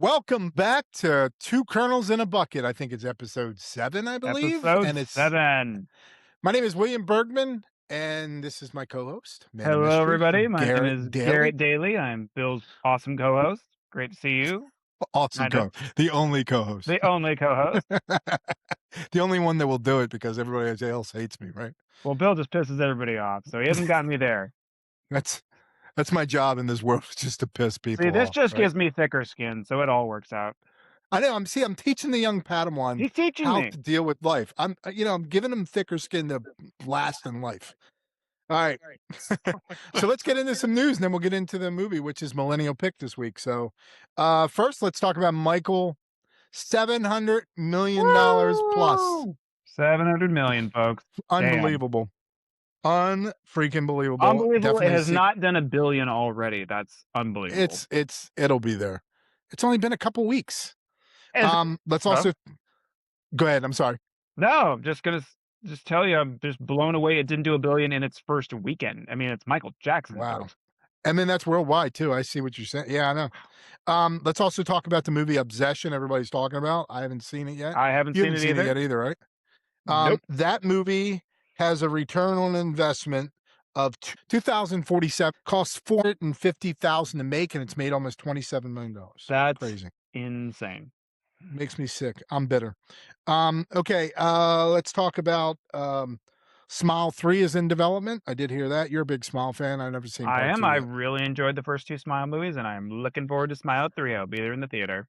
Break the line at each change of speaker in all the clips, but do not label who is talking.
Welcome back to Two Kernels in a Bucket. I think it's episode 7, I believe.
Episode
And it's
7.
my name is William Bergman, and this is my co-host, Man of
Hello,
Mystery,
everybody. My name
Garrett
is
Daly.
Garrett Daly. I'm Bill's awesome co-host. Great to see you.
Awesome
Kind of
the only co-host.
the only co-host.
The only one that will do it because everybody else hates me, right?
Well, Bill just pisses everybody off, so he hasn't gotten me there.
That's that's my job in this world, just to piss
See,
people
this
off,
just
right?
gives me thicker skin, so it all works out.
I know. I'm teaching the young Padawan
He's teaching
how
me.
to deal with life. I'm giving them thicker skin to last in life. All right. So let's get into some news and then we'll get into the movie, which is Millennial Pick this week. So first, let's talk about Michael. $700 million plus.
Woo! 700 million, folks. Damn.
Unbelievable. Unfreaking believable.
Unbelievable. It
Definitely
has not done $1 billion already. That's unbelievable.
it'll be there. It's only been a couple weeks.
Is
Let's
Huh?
also go ahead. I'm sorry.
No, I'm just gonna just tell you, I'm just blown away. It didn't do $1 billion in its first weekend. I mean, it's Michael Jackson,
Wow.
folks.
And then that's worldwide too. I see what you're saying. Yeah, I know. Let's also talk about the movie Obsession everybody's talking about. I haven't seen it yet.
I haven't
You
seen
haven't
it
seen it
either.
yet either, right?
Nope.
That movie has a return on investment of 2047, costs 450,000 to make, and it's made almost $27 million.
That's
Crazy.
insane.
Makes me sick. I'm bitter. Okay, let's talk about Smile 3 is in development. I did hear that. You're a big Smile fan. I've never seen
I
part
am.
2
I
yet.
really enjoyed the first 2 Smile movies, and I'm looking forward to Smile 3. I'll be there in the theater.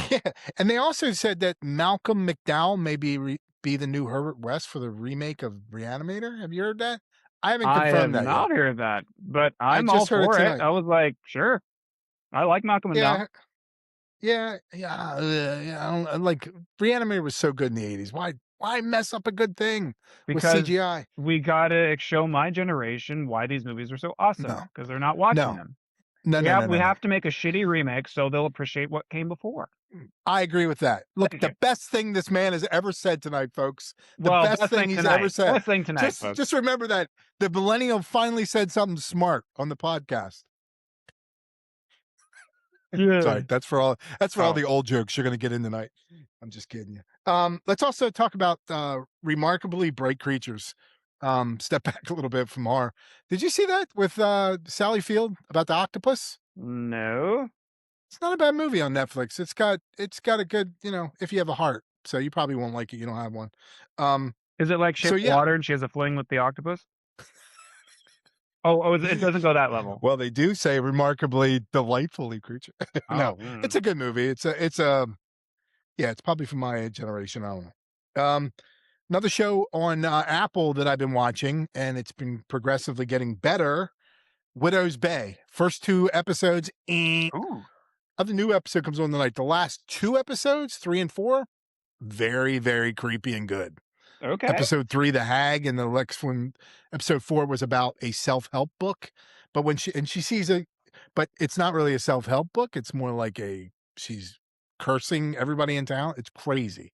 Yeah, and they also said that Malcolm McDowell may be the new Herbert West for the remake of Reanimator. Have you heard that? I haven't
I have
confirmed that yet.
not heard that, but
I
I'm all
just heard it
for it.
tonight.
I was like, sure. I like Malcolm and Down.
Yeah, yeah. I don't, like Reanimator was so good in the '80s. Why mess up a good thing with
Because
CGI?
we gotta show my generation why these movies are so
No,
awesome, because they're not watching
no,
them.
no,
We
no,
have
no,
we
no, no.
have to make a shitty remake so they'll appreciate what came before.
I agree with that. Look,
Thank
the
you.
best thing this man has ever said tonight, folks. The
Well,
best
best
thing
thing
he's ever
tonight.
said.
Best thing tonight, folks.
Just remember that the millennial finally said something smart on the podcast.
Yeah.
Sorry, that's for all
Oh,
the old jokes you're gonna get in tonight. I'm just kidding you. Let's also talk about remarkably bright creatures. Step back a little bit from horror. Did you see that with Sally Field about the octopus?
no.
It's not a bad movie on Netflix. It's got a good, if you have a heart. So you probably won't like it. You don't have one. Um,
Is it like
so
Shape of
yeah.
Water and she has a fling with the octopus? Oh, it doesn't go that level.
Well, they do say remarkably delightfully creature.
Oh,
No, it's a good movie. It's yeah, it's probably from my generation. I don't know. Another show on Apple that I've been watching, and it's been progressively getting better. Widow's Bay. First 2 episodes
Ooh,
of the new episode comes on tonight. The last 2 episodes, 3 and 4, very, very creepy and good.
okay.
Episode 3, The Hag, and the next one, episode 4, was about a self-help book. But she sees but it's not really a self-help book. It's more like she's cursing everybody in town. It's crazy.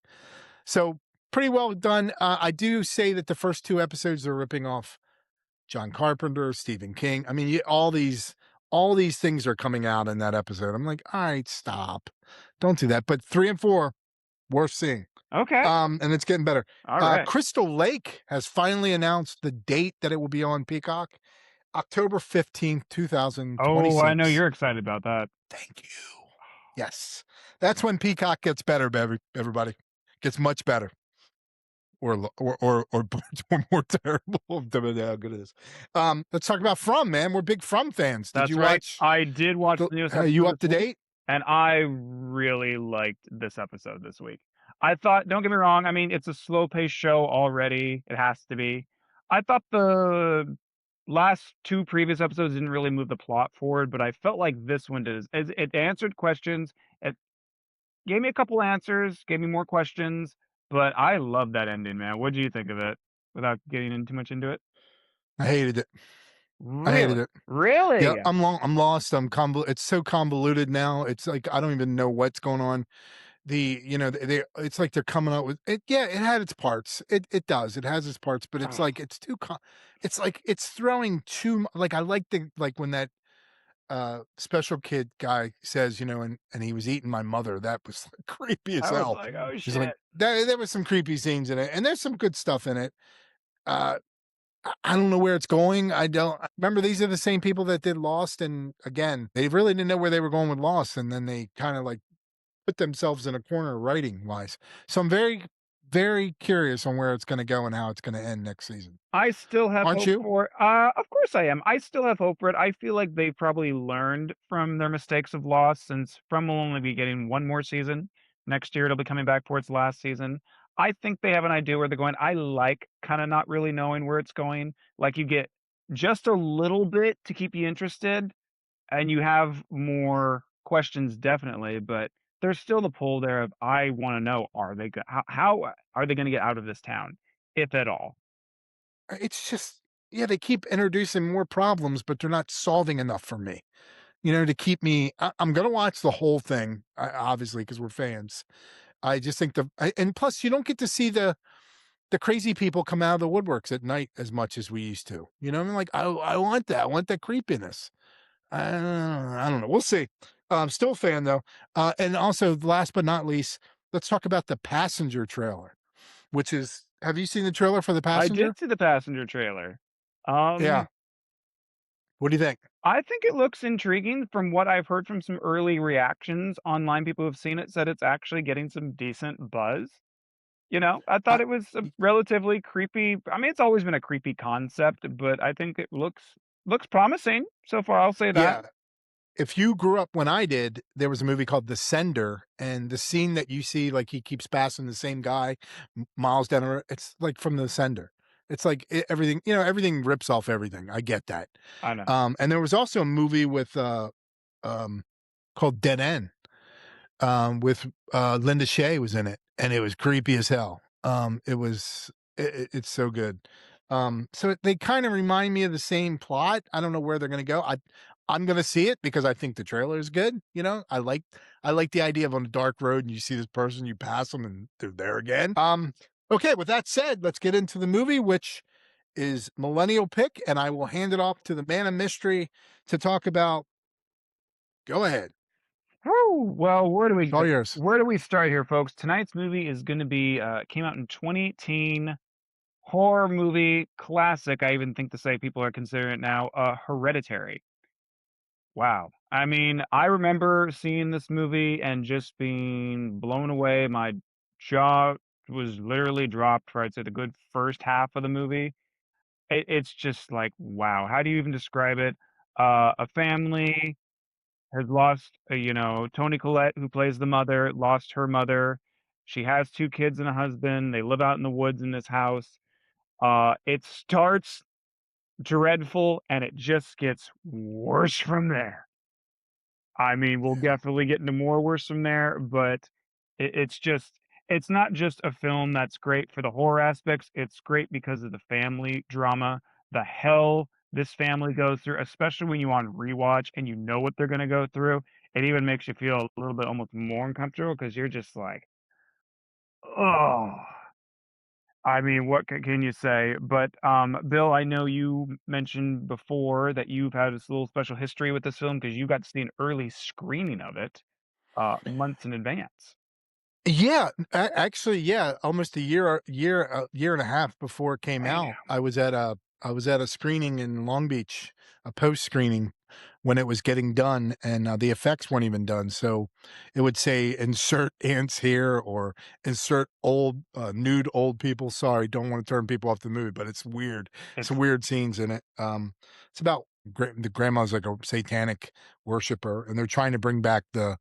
So pretty well done. I do say that the first 2 episodes are ripping off John Carpenter, Stephen King. I mean, all these things are coming out in that episode. I'm like, all right, stop, don't do that. But 3 and 4, worth seeing.
Okay.
And it's getting better.
All right.
Crystal Lake has finally announced the date that it will be on Peacock, October 15th, 2026.
Oh, I know you're excited about that.
Thank you. Yes, that's when Peacock gets better, everybody. Gets much better. Or more terrible, depending on how good it is. Let's talk about From, man. We're big From fans. Did
That's
you
right.
watch?
I did watch the newest
Are you
episode
up to
this week,
date?
and I really liked this episode this week. I thought, don't get me wrong, I mean, it's a slow-paced show already. It has to be. I thought the last 2 previous episodes didn't really move the plot forward, but I felt like this one did. It answered questions. It gave me a couple answers, gave me more questions, but I love that ending, man. What do you think of it? Without getting in too much into it.
I hated it. I hated
Really?
it. Yeah,
Really?
I'm lost. It's so convoluted now. It's like I don't even know what's going on. It's like they're coming out with it. Yeah, it had its parts. It does. It has its parts, but it's
Ugh.
like it's too. It's like it's throwing too. Like I like when that special kid guy says, and he was eating my mother. That was creepy as
I was
hell.
like, "Oh,
He's like,
shit."
there was some creepy scenes in it, and there's some good stuff in it. Uh, I don't know where it's going. I don't remember these are the same people that did Lost, and again, they really didn't know where they were going with Lost, and then they kind of like put themselves in a corner writing wise. So I'm very, very curious on where it's going to go and how it's going to end next season.
I still have
Aren't
hope
you?
for it. Of course I am. I still have hope for it. I feel like they probably learned from their mistakes of Lost, since From will only be getting 1 more season. Next year, it'll be coming back for its last season. I think they have an idea where they're going. I like kinda not really knowing where it's going. Like, you get just a little bit to keep you interested, and you have more questions definitely, but there's still the pull there of, I wanna know, are they go how are they gonna get out of this town, if at all?
It's just, yeah, they keep introducing more problems, but they're not solving enough for me. To keep me. I'm gonna watch the whole thing, obviously, because we're fans. I just think and plus you don't get to see the crazy people come out of the woodworks at night as much as we used to. I mean, like I want that. I want that creepiness. I don't know. We'll see. Still a fan though. And also, last but not least, let's talk about the Passenger trailer, which is. Have you seen the trailer for the
I did
Passenger?
see the Passenger trailer.
Yeah.
Um,
What do you think?
I think it looks intriguing from what I've heard from some early reactions online. People who've seen it said it's actually getting some decent buzz. I thought
I,
it was a relatively creepy. I mean, it's always been a creepy concept, but I think it looks promising so far. I'll say that.
yeah. If you grew up when I did, there was a movie called The Sender, and the scene that you see, like he keeps passing the same guy miles down the road. It's like from The Sender. It's like everything, everything rips off everything. I get that.
I know.
And there was also a movie with um, called Dead End, with Linda Shay was in it, and it was creepy as hell. It's so good. So they kind of remind me of the same plot. I don't know where they're going to go. I'm going to see it because I think the trailer is good. I like the idea of on a dark road and you see this person, you pass them, and they're there again. Okay. With that said, let's get into the movie, which is Millennial Pick, and I will hand it off to the man of mystery to talk about. Go ahead.
Whew, well,
It's all yours.
where do we start here, folks? Tonight's movie is going to be came out in 2018, horror movie classic. I even think to say people are considering it now. Hereditary. Wow. I mean, I remember seeing this movie and just being blown away. My jaw was literally dropped for, I'd say, the good first half of the movie. It's just like, wow. How do you even describe it? A family has lost, Tony Collette, who plays the mother, lost her mother. She has 2 kids and a husband. They live out in the woods in this house. It starts dreadful and it just gets worse from there. I mean, we'll
Yeah.
definitely get into more worse from there, but it's not just a film that's great for the horror aspects, it's great because of the family drama, the hell this family goes through, especially when you on rewatch and you know what they're gonna go through. It even makes you feel a little bit almost more uncomfortable because 'cause you're just like, oh. I mean, what can you say? But, Bill, I know you mentioned before that you've had this little special history with this film because you got to see an early screening of it, months in advance.
Yeah, actually, yeah, almost a year and a half before it came out,
Damn.
I was at a screening in Long Beach, a post screening when it was getting done, and the effects weren't even done. So it would say insert ants here or insert nude old people. Sorry, don't want to turn people off the movie, but it's weird. Some
It's
weird scenes in it. It's about the grandma's like a satanic worshiper, and they're trying to bring back the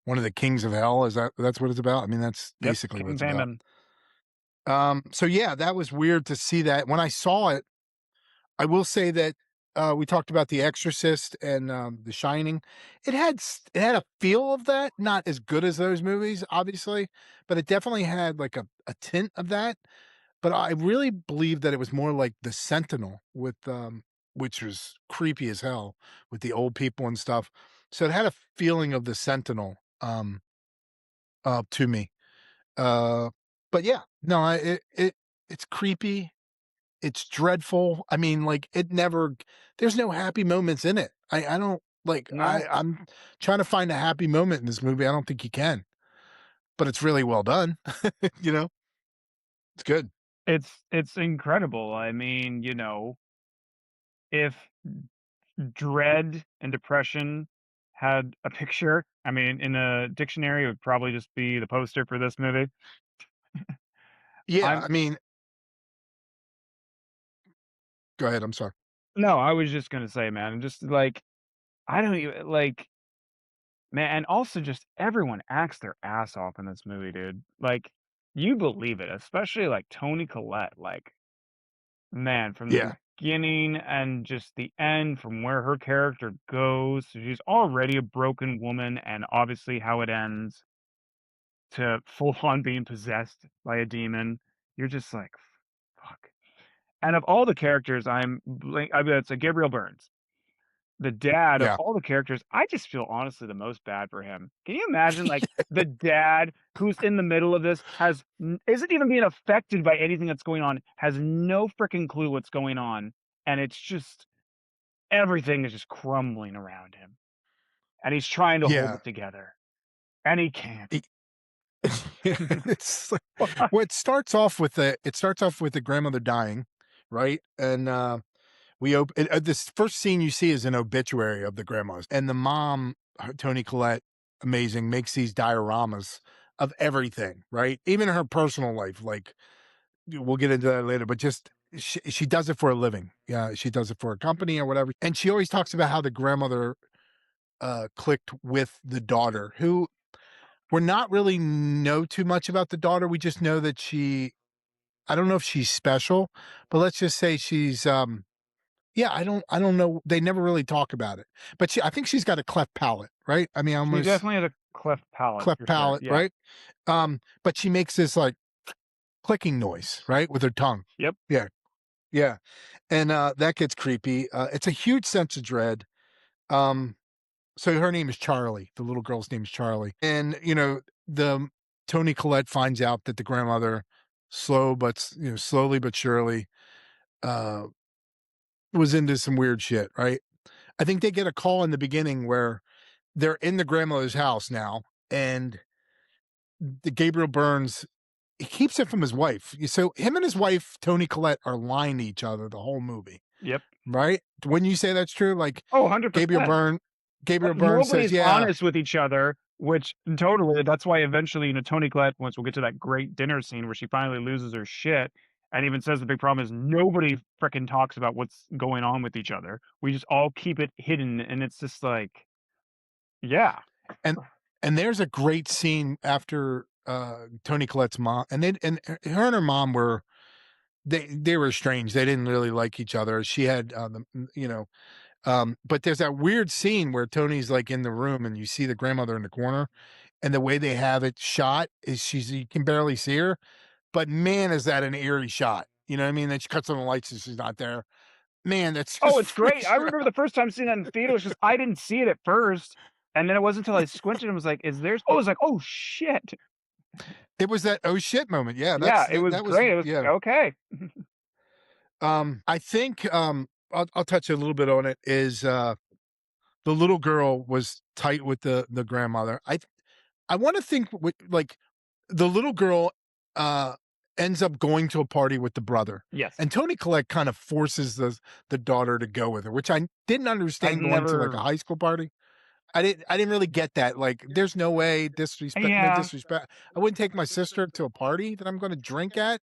one of the kings of hell. That's what it's about? I mean, that's
Yep,
basically what
King
it's about.
Bandom.
So yeah, that was weird to see that. When I saw it, I will say that we talked about The Exorcist and The Shining. It had a feel of that, not as good as those movies, obviously, but it definitely had like a tint of that. But I really believe that it was more like The Sentinel with which was creepy as hell with the old people and stuff. So it had a feeling of The Sentinel to me. Uh, but yeah, no, it's creepy. It's dreadful. I mean, like there's no happy moments in it. I don't. Like,
No,
I'm trying to find a happy moment in this movie, I don't think you can, but it's really well done, you know? It's good.
it's incredible. I mean, if dread and depression had a picture, I mean, in a dictionary, it would probably just be the poster for this movie.
Yeah,
I'm
I mean go ahead, I'm sorry.
No, I was just gonna say, man, just like I don't even like, man, and also just everyone acts their ass off in this movie, dude. Like, you believe it, especially like Toni Collette. Like, man, from the
Yeah,
beginning and just the end, from where her character goes, she's already a broken woman, and obviously how it ends to full on being possessed by a demon. You're just like, fuck. And of all the characters, I mean, it's a Gabriel Burns. The dad of
yeah,
all the characters, I just feel honestly the most bad for him. Can you imagine, like, the dad who's in the middle of this has n isn't even being affected by anything that's going on, has no freaking clue what's going on, and it's just everything is just crumbling around him, and he's trying to hold
yeah.
it together, and he can't.
It it's like well, it starts off with the grandmother dying, right? And, we open this first scene you see is an obituary of the grandmas, and the mom, Toni Collette, amazing, makes these dioramas of everything, right? Even her personal life, like, we'll get into that later, but just she does it for a living. Yeah, she does it for a company or whatever, and she always talks about how the grandmother, clicked with the daughter, who we're not really know too much about the daughter, we just know that I don't know if she's special, but let's just say she's, yeah, I don't know, they never really talk about it, but I think she's got a cleft palate, right? I mean,
She
almost
definitely has a cleft palate
cleft
for sure,
palate,
yeah.
right? But she makes this, like, clicking noise, right, with her tongue.
Yep,
Yeah, yeah, and, that gets creepy, it's a huge sense of dread, um, so her name is Charlie, the little girl's name is Charlie, and, the Toni Collette finds out that the grandmother, slowly but surely, uh, was into some weird shit, right? I think they get a call in the beginning where they're in the grandmother's house now, and the Gabriel Burns, he keeps it from his wife. So him and his wife, Toni Collette, are lying to each other the whole movie,
yep.
right? When you say that's true, like
Oh,
Gabriel
100%.
Byrne, Gabriel Burns says,
Nobody's
"Yeah,"
honest with each other, which totally that's why eventually, Toni Collette, once we'll get to that great dinner scene where she finally loses her shit and even says the big problem is nobody fricking talks about what's going on with each other. We just all keep it hidden, and it's just like, yeah.
and there's a great scene after Toni Collette's mom, her and her mom were they were estranged. They didn't really like each other. She had but there's that weird scene where Tony's like in the room and you see the grandmother in the corner, and the way they have it shot is you can barely see her, but man, is that an eerie shot. You know what I mean? Then she cuts on the lights and she's not there. Man, that's
Oh,
just
it's great.
freaks
I
you
remember
out.
the first time seeing that in theater, was just I didn't see it at first, and then it wasn't until I squinted and was like, "Is there?" Oh, I was like, "Oh, shit."
It was that oh shit moment. Yeah,
Yeah, it was
that was
great. It was
yeah.
okay.
I think I'll touch a little bit on it. Is the little girl was tight with the grandmother. I want to think like the little girl uh ends up going to a party with the brother.
Yes.
And Tony Collette kind of forces the daughter to go with her, which I didn't
I
understand going to like a
never
high school party. I didn't really get that. Like, there's no way disrespect, no
Yeah.
disrespect. I wouldn't take my sister to a party that I'm going to drink at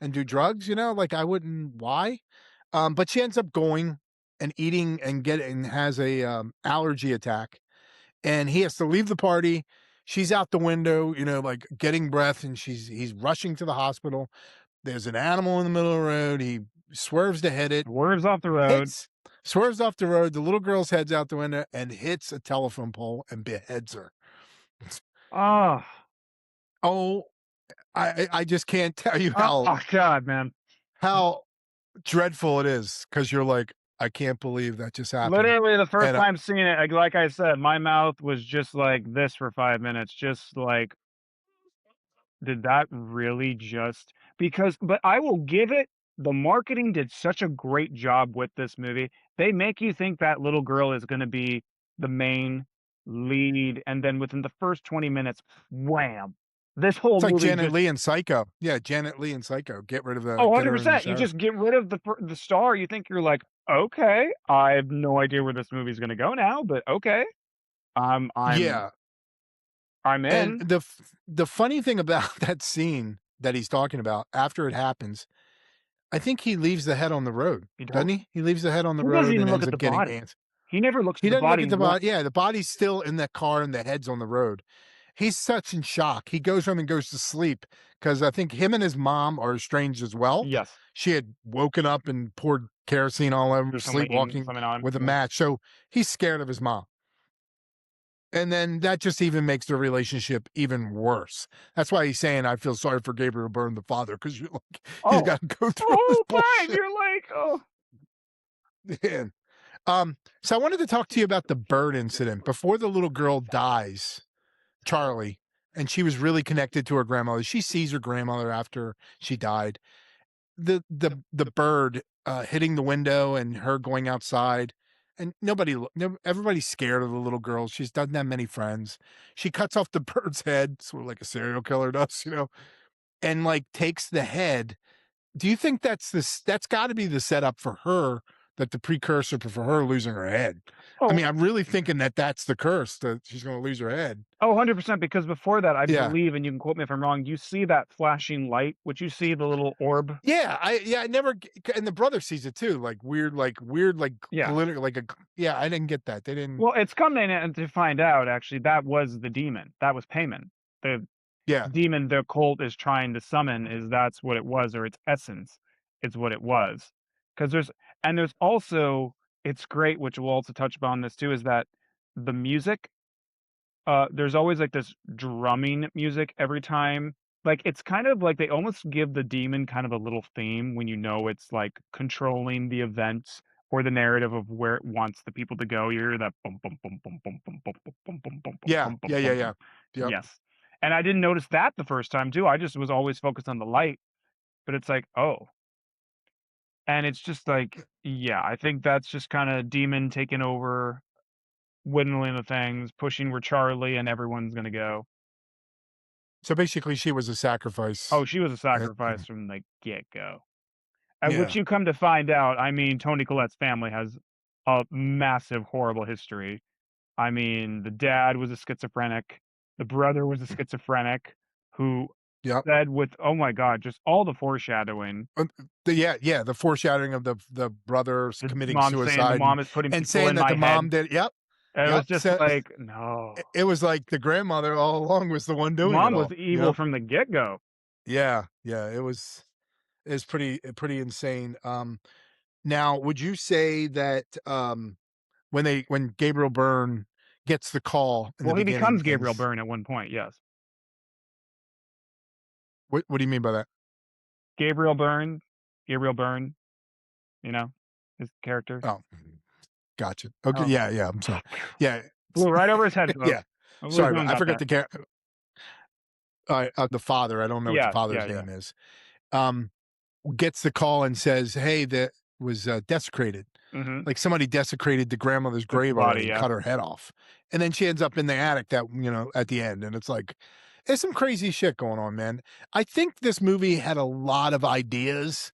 and do drugs, like I wouldn't why? But she ends up going and eating and has a allergy attack, and he has to leave the party. She's out the window, like getting breath, and he's rushing to the hospital. There's an animal in the middle of the road. He swerves to hit it,
Words off the road.
hits, swerves off the road. The little girl's head's out the window and hits a telephone pole and beheads her.
Oh.
Oh, I just can't tell you
Oh, god, man.
how dreadful it is because you're like, I can't believe that just happened.
Literally, the first
And
time seeing it, like I said, my mouth was just like this for 5 minutes, just like, "Did that really just" but I will give it, the marketing did such a great job with this movie. They make you think that little girl is gonna be the main lead, and then within the first 20 minutes, wham! This whole
It's like
movie
Janet
just
Leigh in Psycho. Yeah, Janet Leigh in Psycho.
oh,
Get her in the
100%. You
shower.
just get rid of the star, you think you're like, "Okay, I have no idea where this movie's gonna go now, but okay. I'm I'm
Yeah,
I'm
and
in."
the funny thing about that scene that he's talking about after it happens, I think he leaves the head on the road,
You
doesn't
don't
he? He leaves the head on the
he doesn't
road and
even look
ends
at
up
the
getting
body.
ants.
He never looks at
He
the
doesn't look
body
at the
once.
body. Yeah, the body's still in the car and the head's on the road. He's such in shock. He goes home and goes to sleep because I think him and his mom are estranged as well.
Yes.
She had woken up and poured kerosene all over her,
There's someone eating
sleepwalking
something on him,
with a
yeah.
match. So he's scared of his mom. And then that just even makes the relationship even worse. That's why he's saying, I feel sorry for Gabriel Byrne, the father, because you're like, he's
Oh,
got to go
the
through all this
whole time
bullshit.
you're like, "Oh."
Man. So I wanted to talk to you about the bird incident before the little girl dies, Charlie, and she was really connected to her grandmother. She sees her grandmother after she died. The bird hitting the window and her going outside, and no, everybody's scared of the little girl. She doesn't have many friends. She cuts off the bird's head, sort of like a serial killer does, and like takes the head. Do you think that's got to be the setup for her, that the precursor for her losing her head? I
Oh
mean, I'm really thinking that that's the curse, that she's going to lose her head.
oh, 100% because before that, I
Yeah.
believe, and you can quote me if I'm wrong, you see that flashing light, which you see the little orb?
I never and the brother sees it too, like
Yeah.
glitter, yeah, I didn't get that. They didn't.
Well, it's coming and to find out, actually, that was the demon. That was Payman. The
Yeah.
demon the cult is trying to summon is that's what it was, or its essence is what it was. Because there's also it's great, which we'll also touch upon this too, is that the music, there's always like this drumming music every time. Like it's kind of like they almost give the demon kind of a little theme when you know it's like controlling the events or the narrative of where it wants the people to go. You hear that bum bum bum bum bum bum bum bum bum bum bum bum
Yeah.
bum bum
Yeah, yeah,
bum
yeah.
bum.
Yep.
Yes. And I didn't notice that the first time too. I just was always focused on the light, but it's like, oh. And it's just like, yeah, I think that's just kind of demon taking over, whittling the things, pushing where Charlie and everyone's gonna go.
So basically she was a
Oh,
sacrifice.
she was a
Uh,
sacrifice from the get-go. And which
yeah.
you come to find out, I mean, Toni Collette's family has a massive, horrible history. I mean, the dad was a schizophrenic, the brother was a schizophrenic who
Yep.
said with oh my god, just all the foreshadowing,
Yeah, the foreshadowing of the brothers
the
committing
mom saying the
suicide
mom is putting
and
people
saying
in
that
my
the mom
head.
did. Yep.
And it was
Yep.
just
So
like, no.
it was like the grandmother all along was the one doing it
Mom was
all.
evil from the get-go.
Yeah. Yeah. It was pretty insane. Now, would you say that when Gabriel Byrne gets the call in the
Well, he
beginning
becomes
and
Gabriel Byrne at one point, yes.
what do you mean by that?
Gabriel Byrne Gabriel Byrne, you know, his character.
Oh, gotcha. Okay,
Oh.
yeah, yeah. I'm sorry. Yeah,
Flew right over his head,
yeah.
folks. Hopefully his
Sorry, but
mom
I
got
forgot
that.
the father. I don't know what the
Yeah,
father's
yeah, yeah.
name is. Um, Gets the call and says, "Hey, that was desecrated.
Mhm.
Like somebody desecrated the grandmother's
Took the
grave already
body,
and
yeah.
cut her head off." And then she ends up in the attic at the end, and it's like, there's some crazy shit going on, man. I think this movie had a lot of ideas,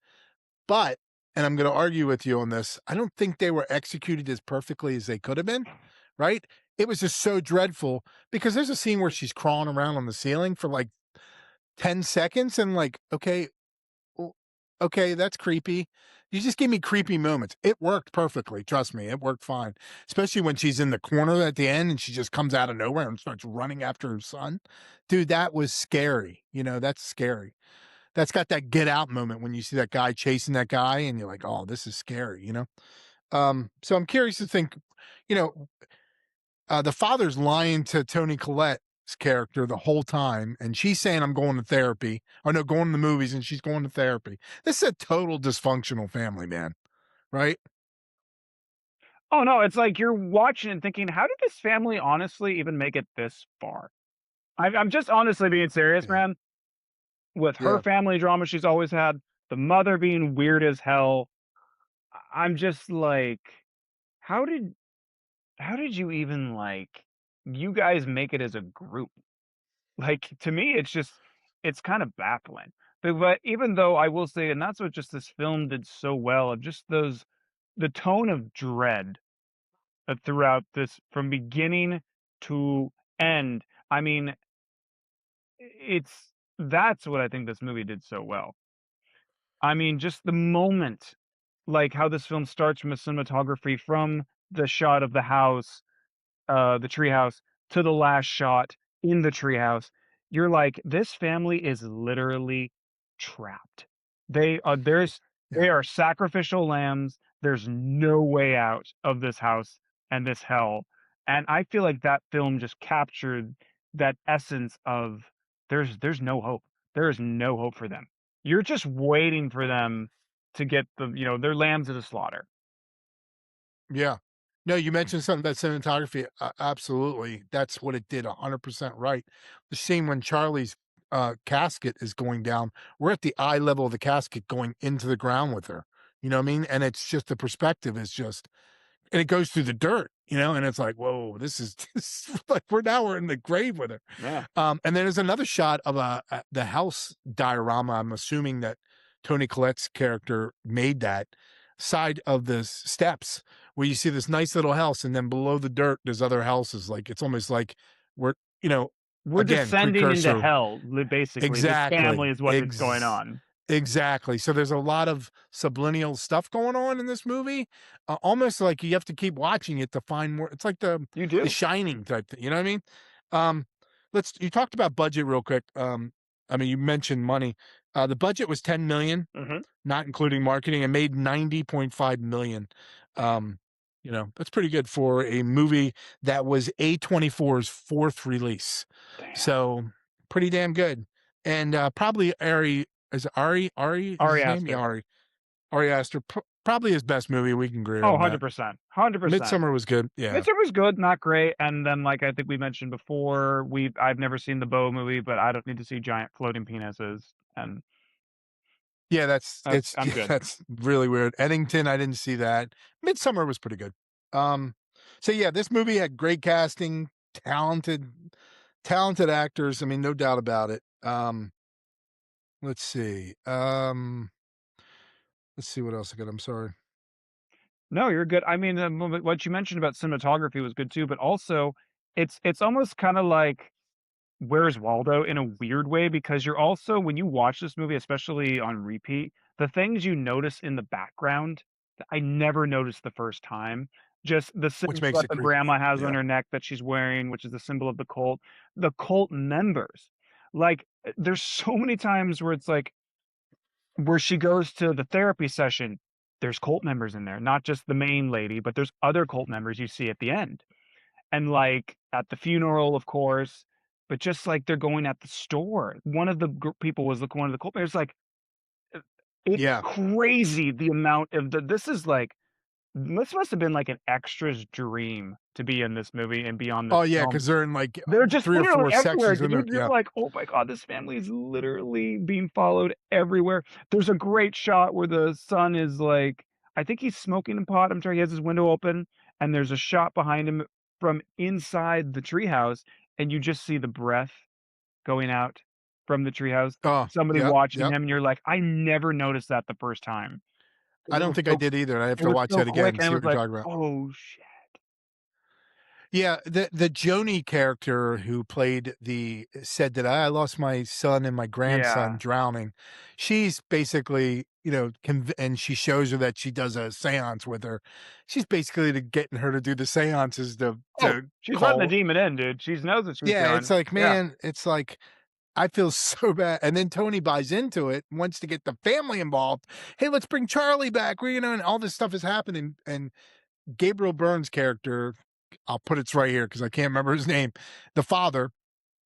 but and I'm going to argue with you on this. I don't think they were executed as perfectly as they could have been. Right? It was just so dreadful because there's a scene where she's crawling around on the ceiling for like 10 seconds and like, well, okay, that's creepy. You just gave me creepy moments. It worked perfectly. Trust me, it worked fine. Especially when she's in the corner at the end and she just comes out of nowhere and starts running after her son. Dude, that was scary. That's scary. That's got that get out moment when you see that guy chasing that guy and you're like, oh, this is scary. So I'm curious to think, you know, the father's lying to Tony Collette's character the whole time, and she's saying, "I'm going to therapy." Or no, going to the movies, and she's going to therapy. This is a total dysfunctional family, man. Right?
Oh, no, it's like you're watching and thinking, "How did this family honestly even make it this far?" I'm just honestly being serious,
Yeah.
man. With her
Yeah.
family drama she's always had, the mother being weird as hell, I'm just like, "How did how did you even, like you guys make it as a group? Like, to me, it's just it's kind of baffling. But even though I will say and that's what just this film did so well of just those the tone of dread, throughout this from beginning to end. I mean, it's that's what I think this movie did so well. I mean, just the moment, like, how this film starts from a cinematography from the shot of the house the treehouse to the last shot in the treehouse, you're like, "This family is literally trapped." They
Yeah.
are sacrificial lambs. There's no way out of this house and this hell, and I feel like that film just captured that essence of there's no hope. There is no hope for them. You're just waiting for them to get their lambs to the slaughter.
Yeah. No, you mentioned something about cinematography. Absolutely. That's what it did 100% right. The scene when Charlie's casket is going down, we're at the eye level of the casket going into the ground with her. You know what I mean? And it's just the perspective is just and it goes through the dirt, and it's like, whoa, this is, this is like we're in the grave with her.
Yeah.
And then there's another shot of the house diorama. I'm assuming that Tony Collette's character made that side of the steps where you see this nice little house, and then below the dirt, there's other houses. Like it's almost like we're,
We're
again,
descending into
precursor.
hell, basically. This family
Exactly.
is what is going on.
Exactly. So there's a lot of subliminal stuff going on in this movie. Almost like you have to keep watching it to find more. It's like
You
the
do.
Shining type thing. You know what I mean? Um, you talked about budget real quick. I mean, you mentioned money. The budget was 10 million,
Mhm.
not including marketing, and made 90.5 million. Um, that's pretty good for a movie that was A24's fourth release.
Damn.
So pretty damn good. And probably Ari is
Ari
his name? Yeah,
Aster.
Ari Aster. Probably his best movie. We can agree
Oh,
on that.
100%. 100%.
Midsummer was good. Yeah.
Midsummer's good, not great, and then, like I think we mentioned before, I've never seen the Bow movie, but I don't need to see giant floating penises, and
Yeah, that's it's
I'm
yeah,
good.
that's really weird. Eddington, I didn't see that. Midsummer was pretty good. Um, so yeah, this movie had great casting, talented, talented actors. I mean, no doubt about it. Let's see. Let's see what else I got. I'm sorry.
No, you're good. I mean, what you mentioned about cinematography was good too, but also it's almost kinda like Where's Waldo in a weird way because you're also when you watch this movie, especially on repeat, the things you notice in the background that I never noticed the first time, just the
Which makes
symbol
it
that the
creepy.
grandma has on
Yeah.
her neck that she's wearing, which is the symbol of the cult members. Like, there's so many times where it's like where she goes to the therapy session, there's cult members in there, not just the main lady, but there's other cult members you see at the end. And, like, at the funeral, of course, but just like they're going at the store. One of the people was one of the culprits, like, uh, it's
Yeah.
crazy the amount of this is like this must have been like an extra's dream to be in this movie and be on this
Oh yeah,
film.
because they're in like
They're just
three or
literally
four
everywhere,
sections in there.
dude. You're
Yeah.
like, "Oh my god, this family is literally being followed everywhere." There's a great shot where the son is like I think he's smoking a pot, I'm sorry, he has his window open, and there's a shot behind him from inside the treehouse, and you just see the breath going out from the treehouse.
Oh,
Somebody
yep,
watching
yep.
him, and you're like, "I never noticed that the first time." 'Cause
I don't think I did either. I have
it
to
was
watch
so
that again
quick,
and
and it
see
was
what you're
like,
talking about.
"Oh, shit."
Yeah, the Joni character who played the said that I lost my son and my grandson
Yeah.
drowning. She's basically, and she shows her that she does a séance with her. She's basically to getting her to do the séances
Oh,
to
she's letting the
call.
demon in, dude. She knows what she's
Yeah,
doing.
it's like,
Yeah.
man, it's like I feel so bad. And then Tony buys into it, wants to get the family involved. Hey, let's bring Charlie back. And all this stuff is happening. And Gabriel Byrne's character, I'll put it right here because I can't remember his name. The father,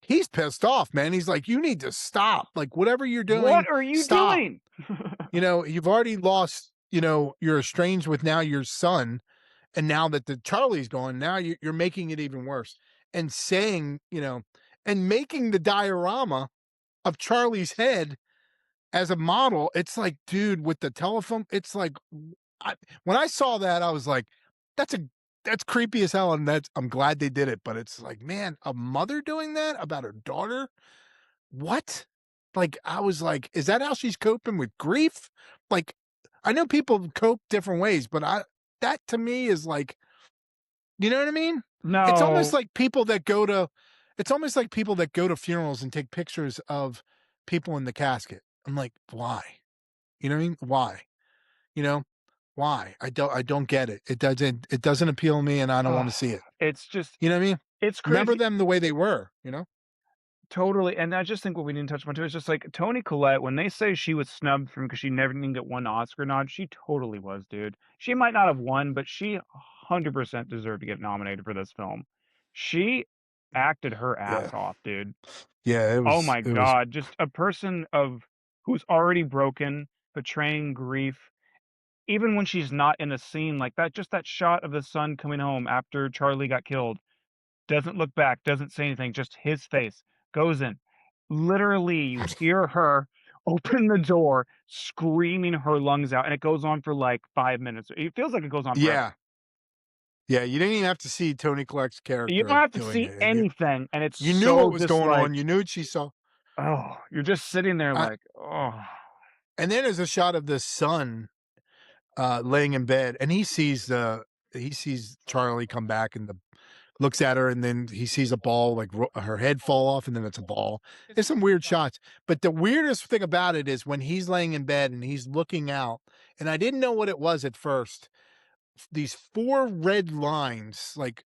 he's pissed off, man. He's like, you need to stop. Like, whatever you're
"What
doing,
are you
stop.
doing?"
You've already lost, you're estranged with now your son. And now that the Charlie's gone, now you're making it even worse. And saying, and making the diorama of Charlie's head as a model, it's like, dude, with the telephone, it's like, I, when I saw that, I was like, that's a that's creepy as hell, and that's I'm glad they did it, but it's like, man, a mother doing that about her daughter? What? Like, I was like, "Is that how she's coping with grief?" Like, I know people cope different ways, but I that to me is like, you know what I mean? It's almost
No,
like people that go to it's almost like people that go to funerals and take pictures of people in the casket. I'm like, "Why?" You know what I mean? Why? You know? Why? I don't get it. It doesn't appeal to me, and I don't
ugh,
wanna see it.
it's just
You know what I mean?
it's
Remember
crazy.
them the way they were, you know?
Totally, and I just think what we didn't touch on too is just like Toni Collette, when they say she was snubbed from because she never didn't get one Oscar nod, she totally was, dude. She might not have won, but she 100% deserved to get nominated for this film. She acted her
Yeah.
ass off, dude.
Yeah, it
Oh
was
my
it was
god, just a person of who's already broken, portraying grief, even when she's not in a scene like that, just that shot of the son coming home after Charlie got killed. Doesn't look back, doesn't say anything, just his face, goes in. Literally, you hear her open the door, screaming her lungs out, and it goes on for, like, 5 minutes. It feels like it goes on forever.
Yeah. Yeah, you didn't even have to see Toni Collette's
You don't
character
have to
doing
see
it, and
anything, and it's
you knew what
so
was
just
going
like,
on, you knew what she saw.
oh, you're just sitting there
I
like, "Oh."
and then there's a shot of the son, laying in bed, and he sees Charlie come back and looks at her, and then he sees a ball, like, her head fall off, and then it's a ball. There's some weird shots, but the weirdest thing about it is when he's laying in bed and he's looking out, and I didn't know what it was at first, these 4 red lines, like,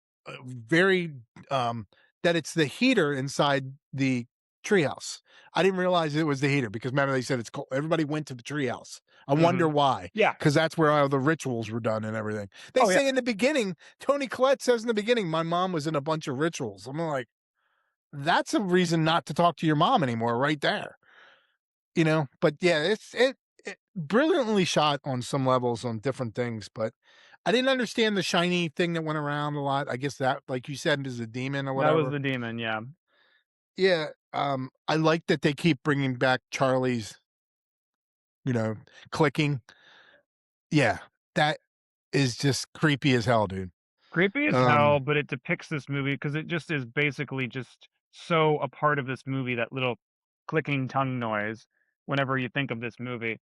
very, that it's the heater inside the treehouse. I didn't realize it was the heater because remember they said it's cold. Everybody went to the treehouse. I wonder
Mhm.
why,
Yeah.
because that's where all the rituals were done and everything. They
Oh, yeah.
say in the beginning, Tony Collette says in the beginning, "My mom was in a bunch of rituals." I'm like, "That's a reason not to talk to your mom anymore right there." You know? But yeah, it brilliantly shot on some levels on different things, but I didn't understand the shiny thing that went around a lot. I guess that, like you said, is a demon or
That was
whatever.
the demon, yeah.
Yeah, I like that they keep bringing back Charlie's, you know, clicking. Yeah, that is just creepy as hell, dude.
Creepy as hell,
Um,
but it depicts this movie because it just is basically just so a part of this movie, that little clicking tongue noise whenever you think of this movie.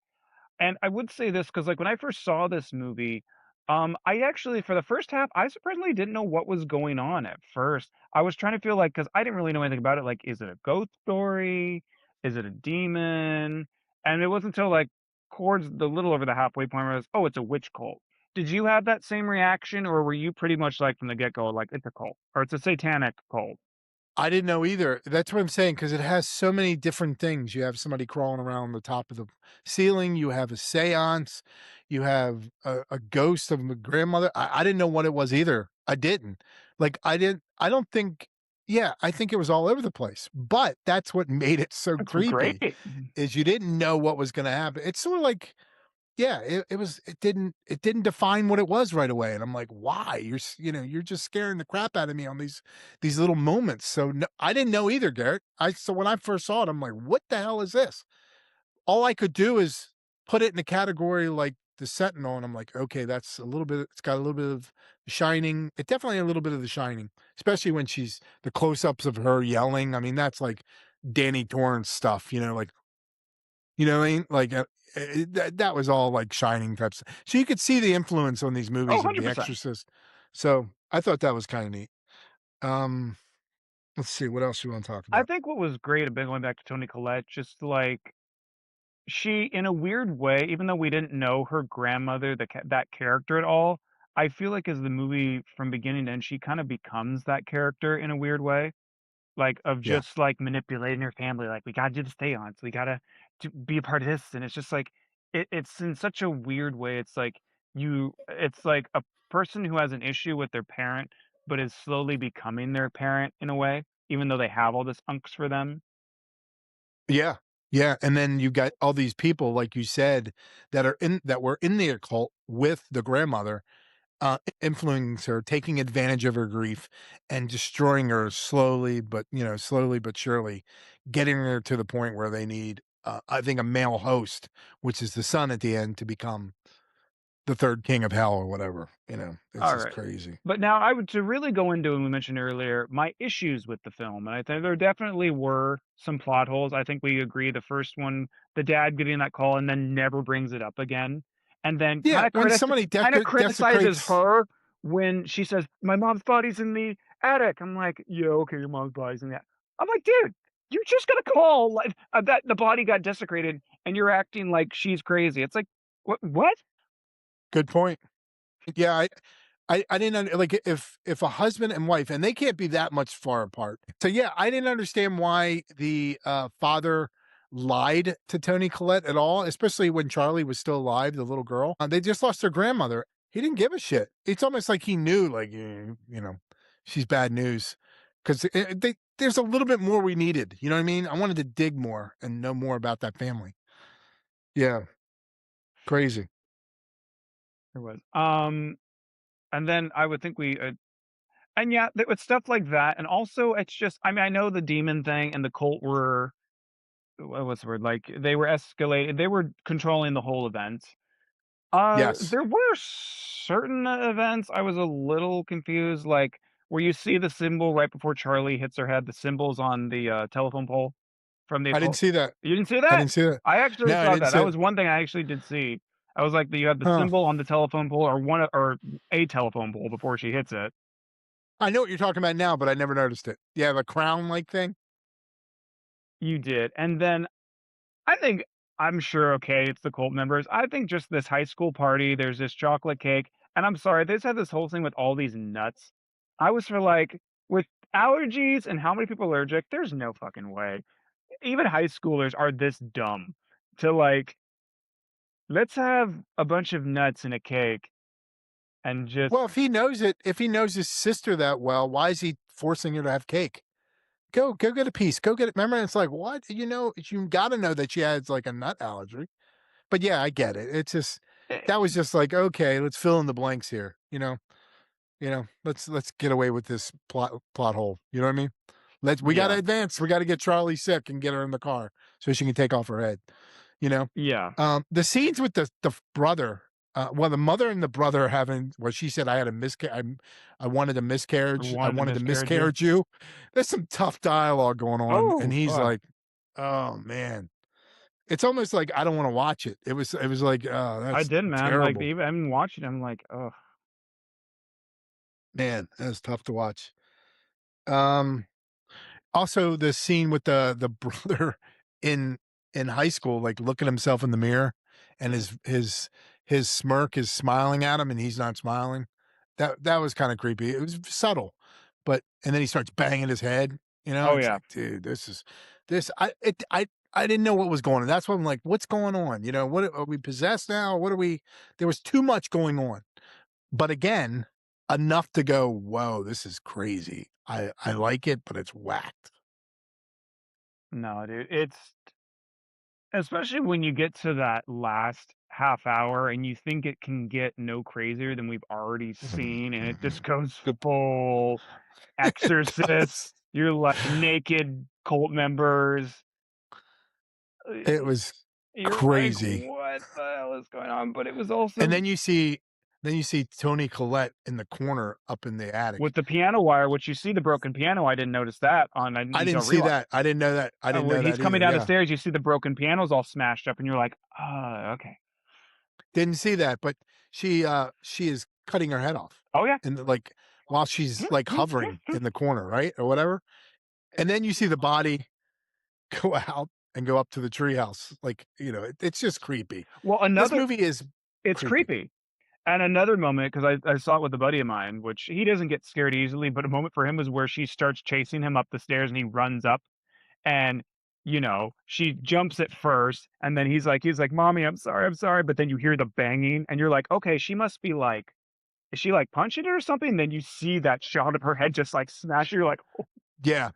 And I would say this because, like, when I first saw this movie, I actually, for the first half, I surprisingly didn't know what was going on at first. I was trying to feel like, because I didn't really know anything about it, like, is it a ghost story? Is it a demon? And it wasn't until like towards the little over the halfway point where I was, oh, it's a witch cult. Did you have that same reaction, or were you pretty much like from the get go, like it's a cult or it's a satanic cult?
I didn't know either. That's what I'm saying because it has so many different things. You have somebody crawling around the top of the ceiling. You have a seance. You have a ghost of my grandmother. I didn't know what it was either. I didn't. Like, I didn't, I don't think, yeah, I think it was all over the place. But that's what made it so
It's
creepy
great.
is you didn't know what was going to happen. It's sort of like, yeah, it didn't define what it was right away, and I'm like, "Why? You're just scaring the crap out of me on these little moments." So, no, I didn't know either, Garrett. I So when I first saw it, I'm like, "What the hell is this?" All I could do is put it in a category like The Sentinel, and I'm like, "Okay, that's a little bit it's got a little bit of The Shining." It definitely a little bit of The Shining, especially when she's the close-ups of her yelling. I mean, that's like Danny Torrance stuff, like what I mean? Like, that was all, like, Shining types so you could see the influence on these
Oh,
movies of The
100%.
Exorcist. So, I thought that was kinda neat. Um, let's see, what else you wanna talk
I
about?
think what was great about going back to Toni Collette, just like she, in a weird way, even though we didn't know her grandmother, that character at all, I feel like as the movie from beginning to end, she kind of becomes that character in a weird way, like of
Yeah.
just like manipulating her family. Like, we gotta do the stay on, so we gotta be a part of this, and it's just like it's in such a weird way. It's like it's like a person who has an issue with their parent, but is slowly becoming their parent in a way, even though they have all this unks for them.
Yeah. Yeah, and then you got all these people, like you said, that were in the occult with the grandmother, influencing her, taking advantage of her grief, and destroying her slowly but surely, getting her to the point where they need, I think, a male host, which is the son at the end, to become. the third king of hell or whatever. It's just
Alright.
crazy.
But now I would to really go into, and we mentioned earlier, my issues with the film, and I think there definitely were some plot holes. I think we agree the first one, the dad getting that call and then never brings it up again, and then
Yeah, when somebody
kinda criticizes
desecrates.
her when she says, "My mom's body's in the attic." I'm like, "Yeah, okay, your mom's body's in the." I'm like, "Dude, you just got a call, like, that the body got desecrated, and you're acting like she's crazy." It's like, What?"
Good point. Yeah, I didn't like if a husband and wife, and they can't be that much far apart. So yeah, I didn't understand why the father lied to Tony Collette at all, especially when Charlie was still alive, the little girl. They just lost their grandmother. He didn't give a shit. It's almost like he knew, like, she's bad news, because there's a little bit more we needed. You know what I mean? I wanted to dig more and know more about that family. Yeah, crazy.
There was. And then I would think and yeah, with stuff like that, and also it's just, I mean, I know the demon thing and the cult were, what's the word? Like they were escalating, they were controlling the whole event.
Yes,
There were certain events I was a little confused, like where you see the symbol right before Charlie hits her head, the symbols on the telephone pole from the
I didn't
occult.
see that.
You didn't see
I
that?
didn't see that.
I actually
No, I
saw
didn't
that.
see
That
it.
was one thing I actually did see. I was like, you have the
Huh.
symbol on the telephone pole, or or a telephone pole before she hits it.
I know what you're talking about now, but I never noticed it. Yeah, the crown-like thing?
You did, and then I think, I'm sure, okay, it's the cult members. I think just this high school party, there's this chocolate cake, and I'm sorry, they just had this whole thing with all these nuts. I was for like, with allergies and how many people are allergic, there's no fucking way. Even high schoolers are this dumb to like, let's have a bunch of nuts in a cake and just
Well, if he knows his sister that well, why is he forcing her to have cake? Go get a piece. Go get it. Remember, it's like, what? You gotta know that she has, like, a nut allergy. But yeah, I get it. It's just
eh,
that was just like, okay, let's fill in the blanks here, you know? Let's get away with this plot hole. You know what I mean? We gotta
yeah,
advance. We gotta get Charlie sick and get her in the car so she can take off her head. You know?
yeah,
The scenes with the brother, well, the mother and the brother having, well, she said, "I had a I wanted a
I
miscarriage. I
wanted to
wanted to
miscarriage you.
miscarriage you." There's some tough dialogue going on, and
Oh,
he's
fuck.
like, "Oh, man." It's almost like I don't wanna watch it. It was like, "Oh,
I
that's
did, man. Like,
terrible.
even I'm watching, I'm like, oh,
Man, that's tough to watch." Um Also, the scene with the brother in in high school, like, looking himself in the mirror, and his smirk is smiling at him, and he's not smiling. That was kinda creepy. It was subtle, but and then he starts banging his head,
oh
it's
yeah.
like, "Dude, this is this I didn't know what was going on." That's why I'm like, "What's going on?" "What are we possessed now? What are we?" There was too much going on. But again, enough to go, "Whoa, this is crazy. I like it, but it's whacked."
No, dude, it's, especially when you get to that last half hour and you think it can get no crazier than we've already
Mhm,
seen, and it just
mhm.
goes
Good
full
it
exorcist.
does.
You're like naked cult members.
It was
You're like,
crazy.
what the hell is going on? But it was also
And then you see Tony Collette in the corner up in the attic.
with the piano wire, which you see the broken piano. I didn't notice that on,
I
you
didn't
don't
see
realize.
that. I didn't know that. I didn't
When
know
he's
that
coming
either,
down the
yeah.
stairs, you see the broken piano's all smashed up, and you're like, oh, okay.
Didn't see that, but she is cutting her head off,
Oh yeah.
and, like, while she's, like, hovering in the corner, right, or whatever, and then you see the body go out and go up to the treehouse, like, it's just creepy.
Well,
This
another,
movie is
it's
creepy.
creepy. And another moment, because I saw it with a buddy of mine, which he doesn't get scared easily, but a moment for him was where she starts chasing him up the stairs and he runs up, and, she jumps at first, and then he's like, "Mommy, I'm sorry," but then you hear the banging and you're like, "Okay, she must be like, is she like punching it or something?" Then you see that shot of her head just like smash. You're like, "Oh,
Yeah.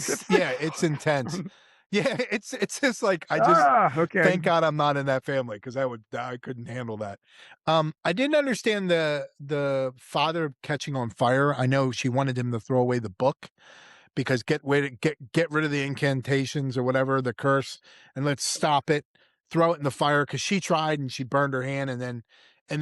get the
It's
fuck
intense.
out."
Yeah, it's just like I just
Ah, okay.
thank God I'm not in that family because I couldn't handle that. I didn't understand the father catching on fire. I know she wanted him to throw away the book because get rid of the incantations or whatever, the curse, and let's stop it. throw it in the fire because she tried and she burned her hand, and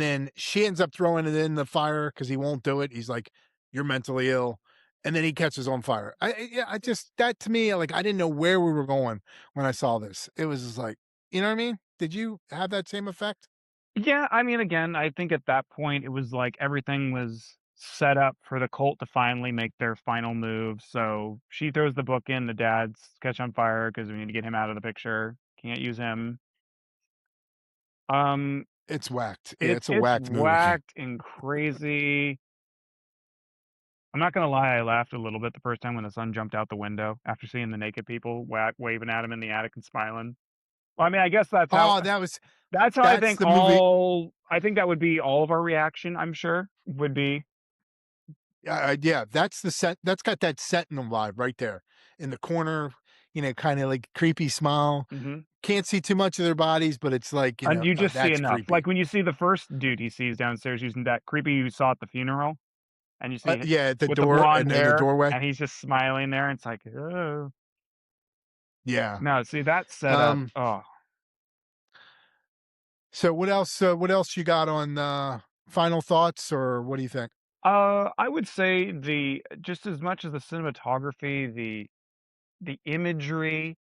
then she ends up throwing it in the fire because he won't do it. He's like, "You're mentally ill," and then he catches on fire. Yeah, I just that to me, like I didn't know where we were going when I saw this. It was just like, you know what I mean? Did you have that same effect?
Yeah, I mean, again, I think at that point, it was like everything was set up for the cult to finally make their final move, so she throws the book in, the dad's catch on fire because we need to get him out of the picture, can't use him. Um,
It's whacked. Yeah,
it's
it's a
it's
whacked movie.
whacked and crazy. I'm not gonna lie, I laughed a little bit the first time when the son jumped out the window after seeing the naked people waving at him in the attic and smiling. Well, I mean, I guess
Oh,
that's how
that's the movie.
I think that would be all of our reaction, I'm sure, would be.
Yeah, that's the set. That's got that Sentinel vibe right there in the corner. You know, kind of like creepy smile.
Mhm.
Can't see too much of their bodies, but it's like
And you just see
that's
enough.
creepy.
Like, when you see the first dude he sees downstairs using that creepy you saw at the funeral, and you see
Yeah, at the
with the
door
blonde
and in the
hair,
doorway.
and he's just smiling there, and it's like, "Oh."
Yeah.
No, see, that setup,
Um.
oh.
So what else? What else you got on final thoughts, or what do you think?
I would say just as much as the cinematography, the imagery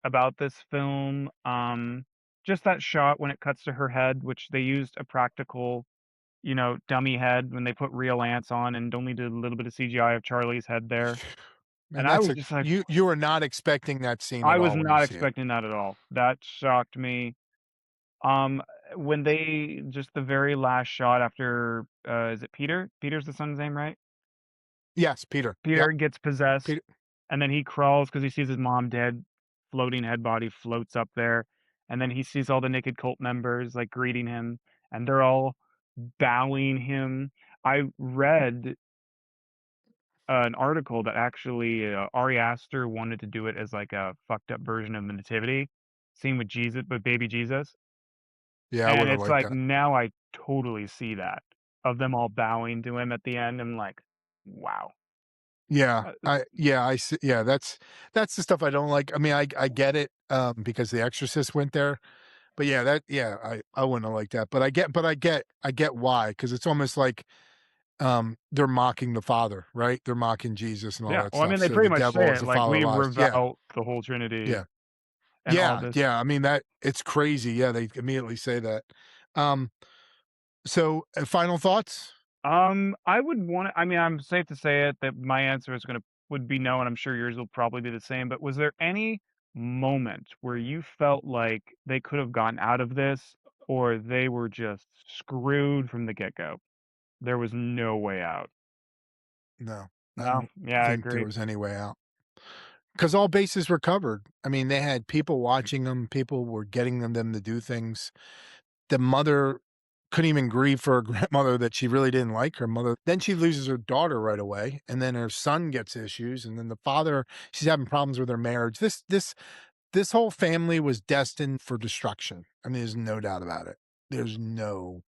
about this film, just that shot when it cuts to her head, which they used a practical, dummy head when they put real ants on and only did a little bit of CGI of Charlie's head there.
Man,
And I
that's
was
a
just like,
you are not expecting that scene
I
at
was
all when you
not
see it.
expecting that at all. That shocked me. Um, when they just the very last shot after, is it Peter? Peter's the son's name, right?
Yes, Peter. Yep,
Peter gets possessed,
Peter.
and then he crawls because he sees his mom dead, floating head body floats up there, and then he sees all the naked cult members, like, greeting him, and they're all bowing him. I read an article that actually, Ari Aster wanted to do it as, like, a fucked up version of the nativity scene with baby Jesus,
Yeah, I would
and
have
it's
liked
like,
that.
now I totally see that, of them all bowing to him at the end. I'm like, "Wow."
Yeah,
Uh,
I see. Yeah, that's the stuff I don't like. I mean, I get it because The Exorcist went there, but yeah, I wouldn't have liked that. I get why because it's almost like they're mocking the Father, right? They're mocking Jesus and all
Yeah,
that
well, I
stuff.
mean, they
So
pretty
the
much
devil
say
is
it,
the
like,
father of
we
lies. Yeah,
revout the whole Trinity
yeah,
and all this.
yeah. I mean that it's crazy. Yeah, they immediately say that. Um, so final thoughts?
I would wanna I mean, I'm safe to say it that my answer would be no, and I'm sure yours will probably be the same, but was there any moment where you felt like they could have gotten out of this, or they were just screwed from the get-go? There was no way out.
No, I
No?
don't
Yeah, I
think there
agree.
was any way out. Because all bases were covered. I mean, they had people watching them, people were getting them to do things. The mother couldn't even grieve for her grandmother that she really didn't like her mother. Then she loses her daughter right away, and then her son gets issues, and then the father, she's having problems with her marriage. This whole family was destined for destruction. I mean, there's no doubt about it. There's no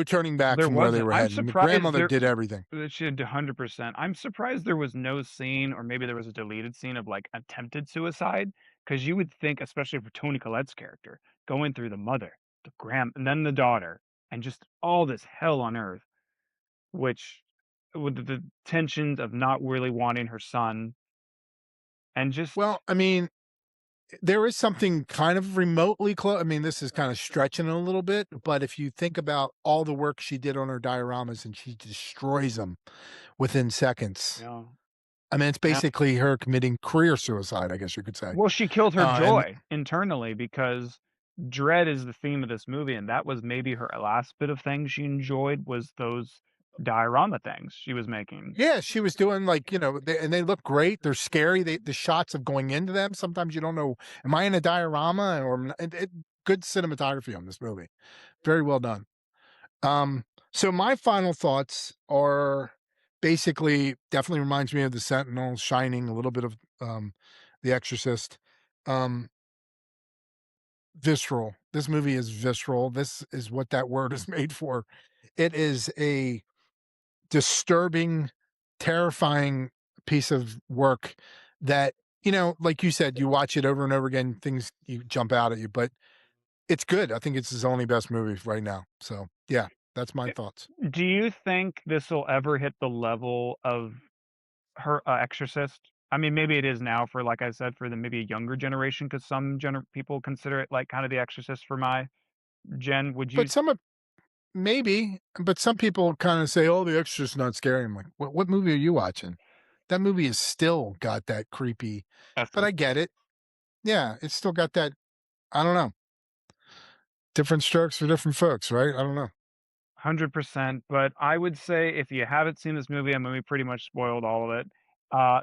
turning back
There
from where they
wasn't.
were
I'm
heading. My
surprised
grandmother
there
did everything.
that she had 100%. I'm surprised there was no scene, or maybe there was a deleted scene of, like, attempted suicide, because you would think, especially for Toni Collette's character, going through the mother, the and then the daughter, and just all this hell on earth, which with the tensions of not really wanting her son, and just
Well, I mean, there is something kind of remotely close. I mean, this is kind of stretching it a little bit, but if you think about all the work she did on her dioramas and she destroys them within seconds,
you know,
I mean, it's
yeah.
basically her committing career suicide, I guess you could say.
Well, she killed her
And
joy internally because dread is the theme of this movie, and that was maybe her last bit of things she enjoyed was those diorama things she was making.
yeah, she was doing like, and they look great. They're scary. The shots of going into them. Sometimes you don't know, am I in a diorama or good cinematography on this movie. Very well done. So my final thoughts are basically definitely reminds me of The Sentinel, Shining, a little bit of The Exorcist. Um, Visceral. This movie is visceral. This is what that word is made for. It is a disturbing, terrifying piece of work that like you said, you watch it over and over again, things you jump out at you, but it's good. I think it's his only best movie right now. So yeah, that's my
Eh,
thoughts.
do you think this will ever hit the level of her Exorcist? I mean, maybe it is now for, like I said, for the maybe a younger generation, because some people consider it like kind of The Exorcist for my gen. Would you
But maybe, but some people kind of say, "Oh, The Exorcist not scary." I'm like, what movie are you watching? That movie has still got that creepy, but I
essence?
get it. Yeah, it's still got that. I don't know. Different strokes for different folks, right? I don't know.
100%, but I would say if you haven't seen this movie, I mean, we pretty much spoiled all of it.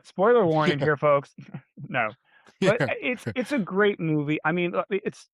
Spoiler warning
Yeah,
here, folks. No, but
yeah.
it's a great movie. I mean, it's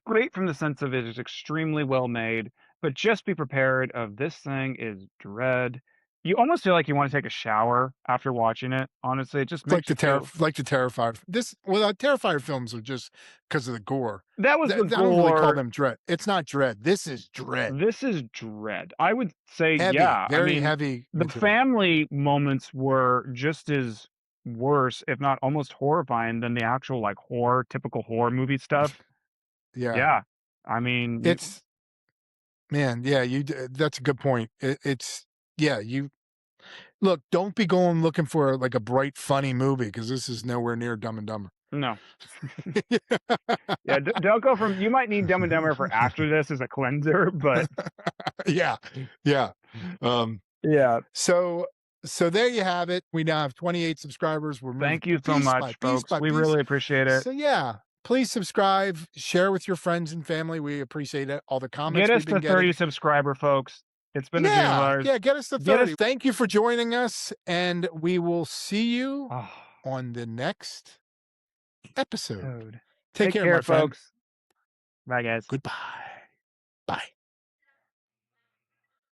great from the sense of it is extremely well made, but just be prepared of this thing is dread. You almost feel like you want to take a shower after watching it. Honestly, it just
It's like
makes you
the
feel
Terrifier. Terrifier films are just because of the gore.
that was the
I don't really call
gore.
them dread. It's not dread. This is dread.
This is dread. I would say,
Heavy,
yeah. I
very
mean,
heavy
the
material.
family moments were just as worse, if not almost horrifying than the actual, like, typical horror movie stuff.
Yeah.
Yeah. I mean, you
It's man, yeah, that's a good point. It's yeah, you look, don't be going looking for like a bright, funny movie because this is nowhere near Dumb and Dumber.
no. Yeah, don't go from you might need Dumb and Dumber for after this as a cleanser, but
Yeah, yeah. Um,
yeah.
so there you have it. We now have 28 subscribers. We're moving
Thank you so
piece by
much,
piece
folks.
by
We
piece.
really appreciate it.
So yeah, please subscribe, share with your friends and family. We appreciate it. All the
Get
comments we've
us
been
to 30
getting.
subscriber, folks. It's been a dream of
Yeah,
ours.
yeah, get us to
Get
30.
us
Thank you for joining us, and we will see you
oh,
on the next episode.
dude.
Take
Take
care, my
care,
friend.
folks. Bye, guys.
Goodbye. Bye.